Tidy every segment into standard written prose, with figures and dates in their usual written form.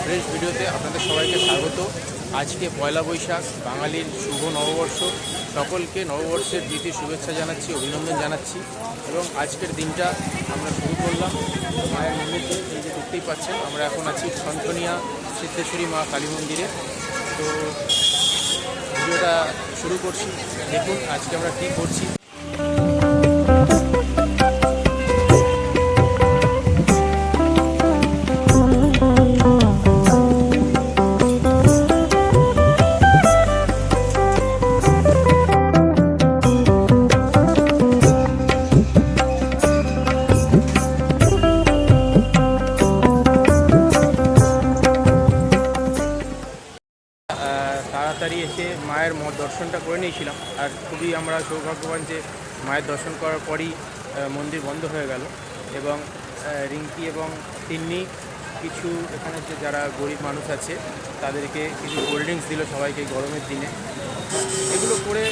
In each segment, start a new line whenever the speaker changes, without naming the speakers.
Fresh ভিডিওতে আপনাদের সবাইকে স্বাগত। আজকে পয়লা বৈশাখ, বাঙালির শুভ নববর্ষ। সকলকে নববর্ষের প্রীতি শুভেচ্ছা জানাচ্ছি, অভিনন্দন জানাচ্ছি। এবং আজকের দিনটা আমরা শুরু করলাম মায়ের মন্দিরে। এই যে দেখতেই পাচ্ছেন, আমরা এখন আছি সন্তনিয়া সিদ্ধেশ্বরী মা কালী মন্দিরে। তো ভিডিওটা শুরু করছি, দেখুন আজকে আমরা কী করছি। তাড়াতাড়ি এসে মায়ের দর্শনটা করে নিয়েছিলাম, আর খুবই আমরা সৌভাগ্যবান যে মায়ের দর্শন করার পরই মন্দির বন্ধ হয়ে গেল। এবং রিঙ্কি এবং তিন্নি কিছু এখানে যে যারা গরিব মানুষ আছে তাদেরকে কিছু কোল্ড ড্রিঙ্কস দিল সবাইকে গরমের দিনে। এগুলো করে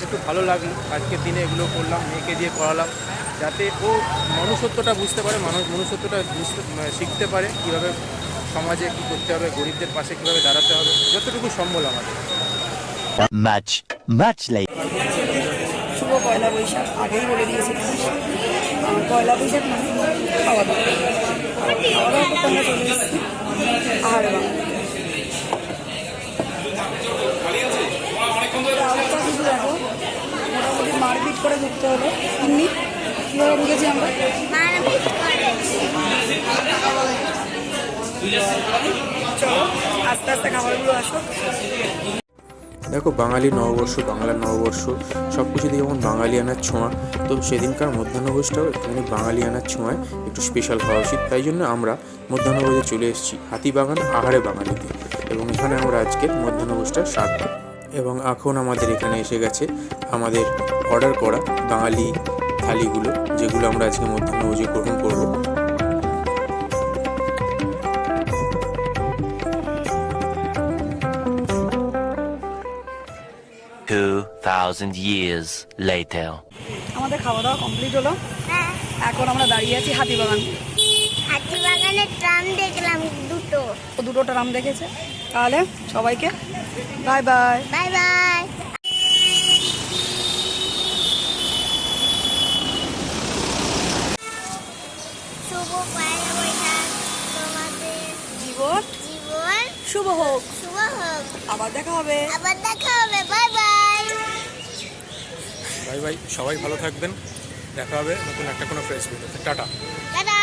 একটু ভালো লাগলো। আজকের দিনে এগুলো করলাম, মেয়েকে দিয়ে করালাম, যাতে ও মনুষ্যত্বটা বুঝতে পারে, মনুষ্যত্বটা শিখতে পারে, কীভাবে সমাজে কী করতে হবে, গরিবদের পাশে কীভাবে দাঁড়াতে হবে, যতটুকু সম্ভব আমাদের।
শুভ পয়লা বৈশাখ। আগেই বলে দিয়েছি পয়লা বৈশাখ মানে খাওয়া দাওয়া করতে আমরা চলে এসেছি আহারে বাংলা। কিছু দেখো, মোটামুটি মারপিট করে ঢুকতে হলো। এমনি কীভাবে ঢুকেছি আমরা, চলো আস্তে আস্তে খাবারগুলো আসো।
দেখো, বাঙালি নববর্ষ, বাংলার নববর্ষ সব কিছুতে যেমন বাঙালিয়ানার ছোঁয়া, তো সেদিনকার মধ্যাহ্নভোজটাও একটুখানি বাঙালিয়ানার ছোঁয়ায় একটু স্পেশাল হওয়া উচিত। তাই জন্য আমরা মধ্যাহ্নভোজে চলে এসেছি হাতিবাগান আহারে বাঙালিতে, এবং এখানে আমরা আজকের মধ্যাহ্নভোজটা সারব। এবং এখন আমাদের এখানে এসে গেছে আমাদের অর্ডার করা বাঙালি থালিগুলো, যেগুলো আমরা আজকে মধ্যাহ্নভোজে গ্রহণ করব।
2000 years later.
আমাদের খাওয়া দাওয়া কমপ্লিট হলো। এখন আমরা দাঁড়িয়ে আছি হাতিবাগান।
হাতিবাগানের ট্রাম দেখলাম
দুটো ট্রাম দেখেছে। তাহলে সবাইকে বাই বাই।
Bye bye. শুভ পয়লা বৈশাখ, তোমাদের
জীবন শুভ হোক।
শুভ হোক।
আবার দেখা হবে।
By bye.
বাই বাই, সবাই ভালো থাকবেন। দেখা হবে নতুন একটা কোনো ফ্রেশ ভিডিওতে। টাটা।
টাটা।